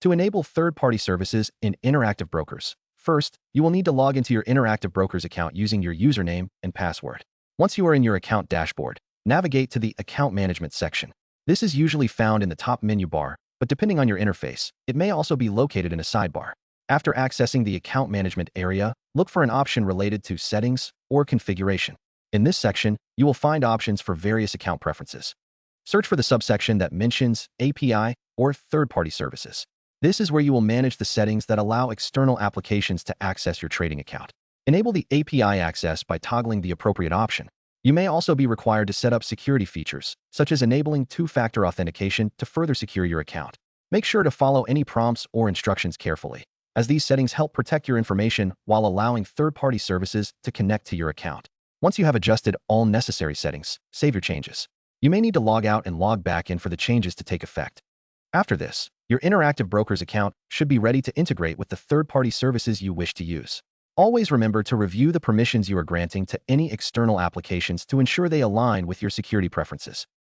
To enable third-party services in Interactive Brokers, first, you will need to log into your Interactive Brokers account using your username and password. Once you are in your account dashboard, navigate to the Account Management section. This is usually found in the top menu bar, but depending on your interface, it may also be located in a sidebar. After accessing the Account Management area, look for an option related to Settings or Configuration. In this section, you will find options for various account preferences. Search for the subsection that mentions API or third-party services. This is where you will manage the settings that allow external applications to access your trading account. Enable the API access by toggling the appropriate option. You may also be required to set up security features, such as enabling two-factor authentication to further secure your account. Make sure to follow any prompts or instructions carefully, as these settings help protect your information while allowing third-party services to connect to your account. Once you have adjusted all necessary settings, save your changes. You may need to log out and log back in for the changes to take effect. After this, your Interactive Brokers account should be ready to integrate with the third-party services you wish to use. Always remember to review the permissions you are granting to any external applications to ensure they align with your security preferences.